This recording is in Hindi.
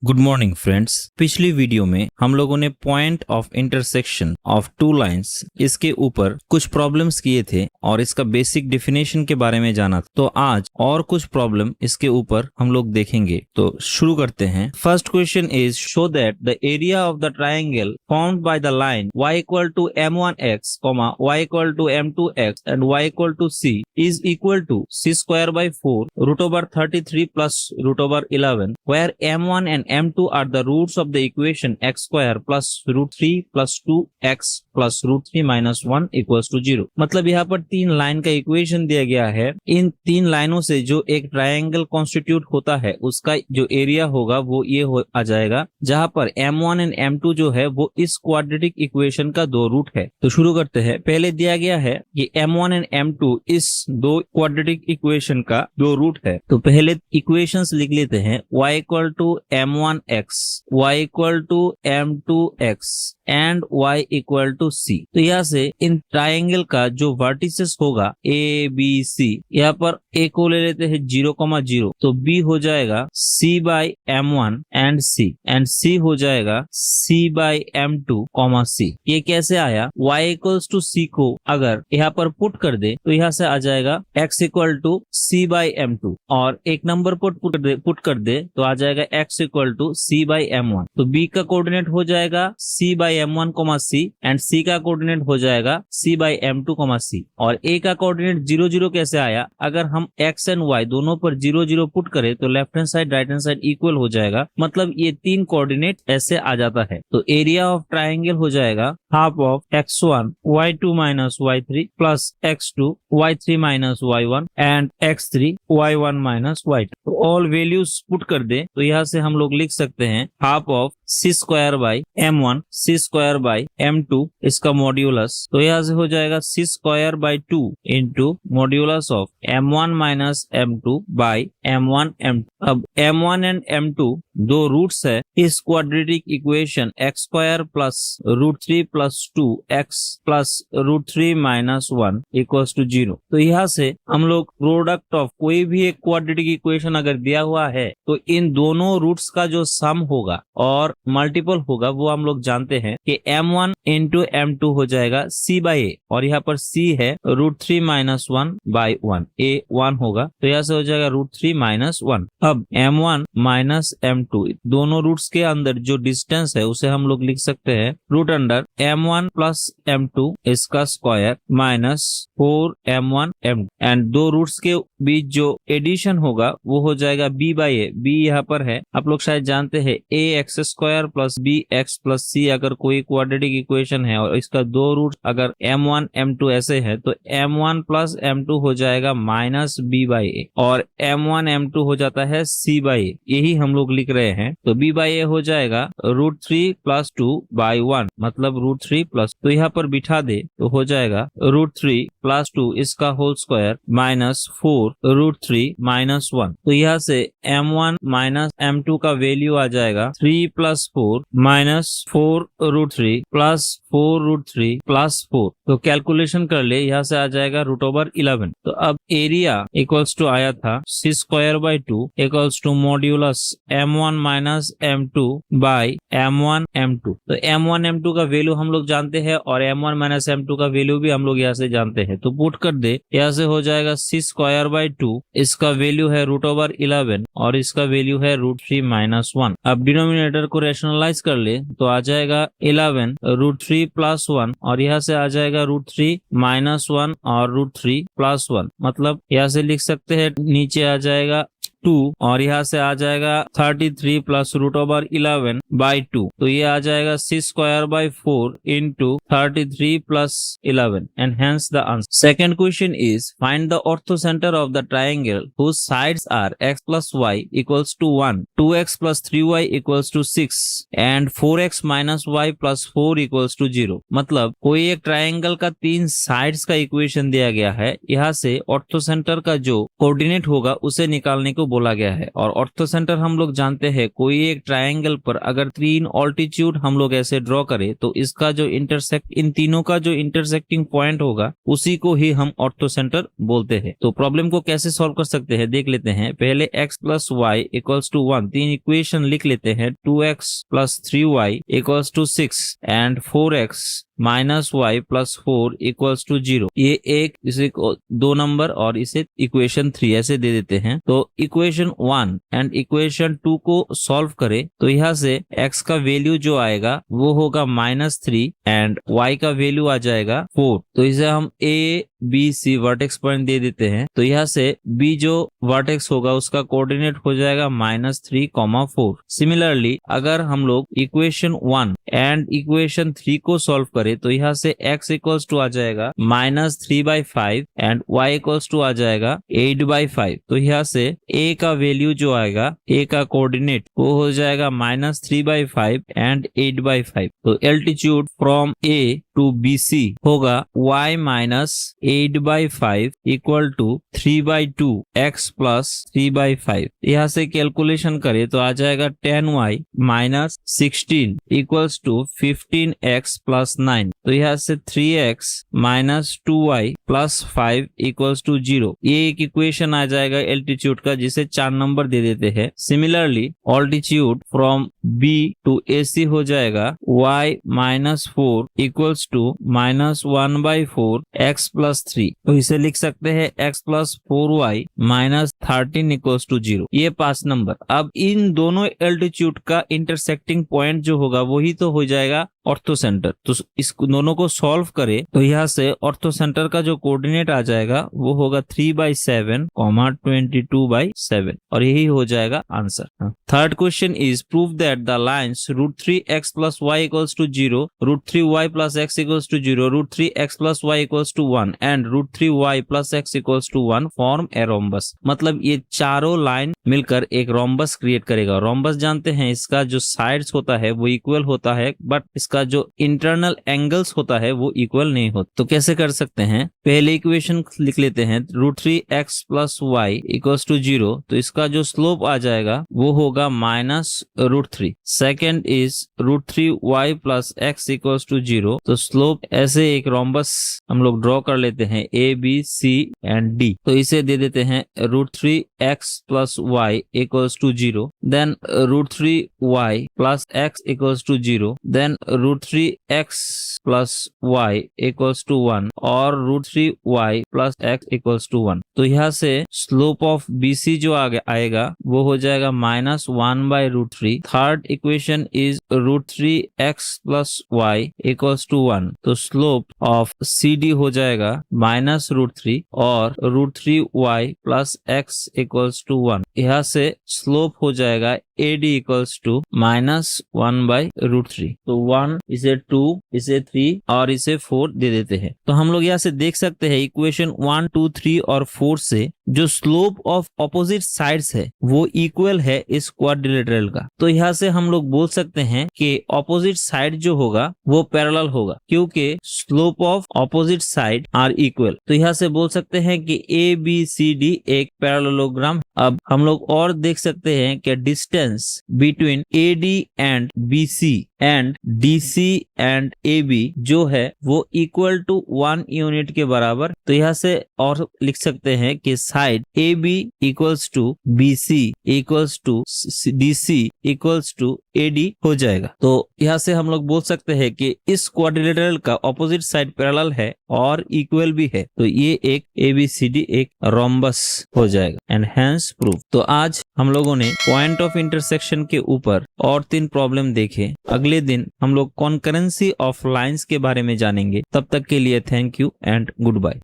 Good morning friends. पिछली वीडियो में हम लोगों ने point of intersection of two lines इसके ऊपर कुछ प्रॉब्लम्स किए थे और इसका बेसिक डेफिनेशन के बारे में जाना था। तो आज और कुछ प्रॉब्लम इसके ऊपर हम लोग देखेंगे। तो शुरू करते हैं। First question is show that the area of the triangle formed by the line y equal to m1x, y equal to m2x and y equal to c is equal to c square by 4 root over 33 plus root over 11 where m1 and m2 are the roots of the equation x square plus root 3 plus 2x plus root 3 minus 1 equals to 0। मतलब यहाँ पर तीन लाइन का इक्वेशन दिया गया है। इन तीन लाइनों से जो एक ट्रायंगल कॉन्स्टिट्यूट होता है उसका जो एरिया होगा वो ये आ जाएगा, जहाँ पर m1 एंड m2 जो है वो इस क्वाड्रेटिक इक्वेशन का दो रूट है। तो शुरू करते हैं। पहले दिया गया है कि m1 एंड m2 इस दो क्वाड्रेटिक इक्वेशन का दो रूट है। तो पहले इक्वेशंस लिख लेते हैं। y equal to m1x, y equal to m2x and y equal to c। तो यहाँ से इन ट्राइंगल का जो वर्टिसेस होगा a b c, यहाँ पर a को ले लेते हैं 0,0, तो b हो जाएगा c by m1 and c हो जाएगा c बाई m2, c। ये कैसे आया? y इक्वल्स टू c को अगर यहाँ पर पुट कर दे तो यहाँ से आ जाएगा x equal to c by m2 और एक नंबर पुट कर दे तो आ जाएगा x equal to c by m1। तो b का कोऑर्डिनेट हो जाएगा c by m1, c and c का कोऑर्डिनेट हो जाएगा c बाई m2, c। और a का कोऑर्डिनेट 0, 0 कैसे आया? अगर हम x एंड y दोनों पर 0, 0 पुट करें तो left hand side right hand side equal हो जाएगा। मतलब ये तीन कोऑर्डिनेट ऐसे आ जाता है। तो एरिया ऑफ ट्राइंगल हो जाएगा half of x1 y2 minus y3 plus x2 y3 minus y1 and x3 y1 minus y2। तो ऑल वैल्यूज पुट कर दे तो यहाँ से हम लोग लिख सकते हैं half of c square by m1 c square by m2 इसका मॉड्यूलस। तो यहाँ से हो जाएगा c square by 2 into modulus of m1 minus m2 by m1 m2। अब m1 एंड m2 दो रूट्स है इस quadratic equation x square plus root 3 plus 2x plus root 3 minus 1 equals to 0। तो यहाँ से हम लोग प्रोडक्ट ऑफ कोई भी एक क्वाड्रेटिक इक्वेशन अगर दिया हुआ है तो इन दोनों रूट्स का जो सम होगा और मल्टीपल होगा वो हम लोग जानते हैं कि m1 इंटू m2 हो जाएगा c बाई a और यहाँ पर c है रूट 3 माइनस 1 बाई 1, a 1 होगा तो यहाँ से हो जाएगा रूट 3 माइनस 1। अब m1 माइनस m2 दोनों रूट्स के अंदर जो डिस्टेंस है उसे हम लोग लिख सकते हैं root under m1 plus m2 इसका square minus 4m1 m2 and दो रूट्स के बीच जो एडिशन होगा वो हो जाएगा b बाई a। b यहाँ पर है, आप लोग शायद जानते हैं ax square plus bx plus c अगर कोई क्वाड्रेटिक इक्वेशन है और इसका दो रूट अगर m1 m2 ऐसे है तो m1 प्लस m2 हो जाएगा माइनस b बाई a और m1 m2 हो जाता है c बाई a। यही हम लोग लिख रहे हैं। तो b बाई a हो जाएगा रूट 3 प्लस 2 बाई 1 मतलब रूट 3 प्लस, तो यहाँ पर बिठा दे तो हो जाएगा रूट 3 प्लस 2 इसका whole square minus 4 root 3 minus 1। तो यहाँ से m1 माइनस m2 का वैल्यू आ जाएगा 3 plus 4 minus 4 root 3 plus 4 root 3 plus 4। तो कैलकुलेशन कर ले, यहाँ से आ जाएगा रूट ओवर 11। तो अब एरिया इक्वल्स टू आया था c square by 2 equals to modulus m1 minus m2 by m1 m2। तो m1 m2 का वैल्यू हम लोग जानते हैं और m1 माइनस m2 का वैल्यू भी हम लोग यहाँ से जानते हैं। तो पुट कर दे, यहाँ से हो जाएगा c स्क्वायर बाई 2 इसका वैल्यू है रूट ओवर 11 और इसका वैल्यू है रूट 3 माइनस 1। अब डिनोमिनेटर को रैशनलाइज कर ले तो आ जाएगा 11 रूट 3 प्लस 1 और यहाँ से आ जाएगा रूट 3 माइनस 1 और रूट 3 प्लस 1। मतलब यहाँ से लिख सकते हैं नीचे आ जाएगा 2 और यहाँ से आ जाएगा 33 प्लस रूट ओवर 11 बाई 2। तो ये आ जाएगा c square by 4 into 33 plus 11 and hence the answer. Second question is find the orthocentre of the triangle whose sides are x plus y equals to 1, 2x plus 3y equals to 6 and 4x minus y plus 4 equals to 0। मतलब कोई एक ट्राइंगल का तीन साइड्स का इक्वेशन दिया गया है, यहाँ से ऑर्थोसेंटर का जो कोऑर्डिनेट होगा उसे निकालने को बोला गया है। और ऑर्थोसेंटर हम लोग जानते हैं कोई एक ट्रायंगल पर अगर 3 ऑल्टीट्यूड हम लोग ऐसे ड्रॉ करें तो इसका जो इंटरसेक्ट, इन तीनों का जो इंटरसेक्टिंग पॉइंट होगा उसी को ही हम ऑर्थोसेंटर बोलते हैं। तो प्रॉब्लम को कैसे सॉल्व कर सकते हैं देख लेते हैं। पहले x plus Y equals to 1, 3 equation लिख लेते हैं। 2x plus 3y equals to 6 and 4x minus Y plus 4 equals to 0। ये एक, इसे 2 नंबर और इसे इक्वेशन 3 ऐसे दे देते हैं। तो इक्वेशन 1 एंड इक्वेशन 2 को सॉल्व करें तो यहाँ से x का वैल्यू जो आएगा वो होगा -3 एंड y का वैल्यू आ जाएगा 4। तो इसे हम a b c vertex point दे देते हैं। तो यहाँ से b जो वर्टेक्स होगा उसका कोऑर्डिनेट हो जाएगा -3, 4। सिमिलरली अगर हम लोग इक्वेशन 1 एंड इक्वेशन 3 को सॉल्व करें तो यहाँ से x इक्वल्स टू आ जाएगा -3/5 एंड y इक्वल्स टू आ जाएगा 8/5। तो यहाँ से a का वैल्यू जो आएगा, a का कोऑर्डिनेट वो हो जाएगा -3/5 एंड 8/5। तो altitude from a to BC होगा y minus 8/5 equal to 3/2 x plus 3/5। यहाँ से कैलकुलेशन करें तो आ जाएगा 10y minus 16 equals to 15x plus 9। तो यहाँ से 3x minus 2y plus 5 equals to 0। ये एक इक्वेशन आ जाएगा एल्टीट्यूड का जिसे 4 नंबर दे देते हैं। Similarly altitude from B to AC हो जाएगा y minus 4 equals to -1/4 x plus 3। तो इसे लिख सकते हैं x plus 4y minus 13 equals to 0। ये 5 नंबर। अब इन दोनों एल्टीट्यूड का इंटरसेक्टिंग पॉइंट जो होगा वही तो हो जाएगा ऑर्थोसेंटर। तो इस दोनों को सॉल्व करें तो यहाँ से ऑर्थोसेंटर का जो कोऑर्डिनेट आ जाएगा वो होगा 3/7, 22/7 और यही हो जाएगा answer. Third question is prove that the lines √3x plus y equals to 0, √3y plus x equals to 0, √3x plus y equals to 1 and √3y plus x equals to 1 form a rhombus. मतलब ये चारों लाइन मिलकर एक रोम्बस क्रिएट करेगा। रोम्बस जानते हैं इसका जो साइड्स होता है वो इक्वल होता है बट इसका जो इंटरनल एंगल्स होता है वो इक्वल नहीं होता। तो कैसे कर सकते हैं, पहले इक्वेशन लिख लेते हैं। √3x plus y equals to 0, तो इसका जो स्लोप आ जाएगा वो होगा -√3। Second is √3y plus x equals to 0, तो स्लोप ऐसे एक रोम्बस हम लोग ड्रॉ कर लेते हैं A B C and D। तो इसे दे देते हैं √3x plus y equals to 0, then √3y plus x equals to 0, then √3x plus y equals to 1 और √3y plus x equals to 1। तो यहाँ से स्लोप ऑफ BC जो आएगा वो हो जाएगा -1/√3। Third equation is √3x plus y equals to 1, तो स्लोप ऑफ CD हो जाएगा -√3 और √3y plus x equals to 1। यहाँ से स्लोप हो जाएगा AD इक्वल्स टू -1/√3। तो 1 इसे 2 इसे 3 और इसे 4 दे देते हैं। तो हम लोग यहाँ से देख सकते हैं इक्वेशन 1, 2, 3 और 4 से जो स्लोप ऑफ ऑपोजिट साइड्स है वो इक्वल है इस क्वाड्रिलेटरल का। तो यहाँ से हम लोग बोल सकते हैं कि ऑपोजिट साइड जो होगा वो पैरेलल होगा क्योंकि slope of opposite side are equal. तो यहाँ से बोल सकते हैं कि ABCD एक पैरेललोग्राम। अब हम लोग और देख सकते हैं कि distance between AD and BC and DC and AB जो है वो इक्वल टू 1 यूनिट के बराबर। तो यहाँ से और लिख सकते हैं कि side AB equals to BC equals to DC equals to AD हो जाएगा। तो यहाँ से हम लोग बोल सकते हैं कि इस क्वाड्रिलेटरल का ऑपोजिट साइड पैरेलल है और इक्वल भी है। तो ये एक ABCD एक रोम्बस हो जाएगा एंड हेंस प्रूफ। तो आज हम लोगों ने पॉइंट ऑफ इंटरसेक्शन के ऊपर और 3 प्रॉब्लम देखे। अगले दिन हम लोग कॉन्करेंसी ऑफ लाइंस के बारे में जानेंगे। तब तक के लिए thank you and good bye.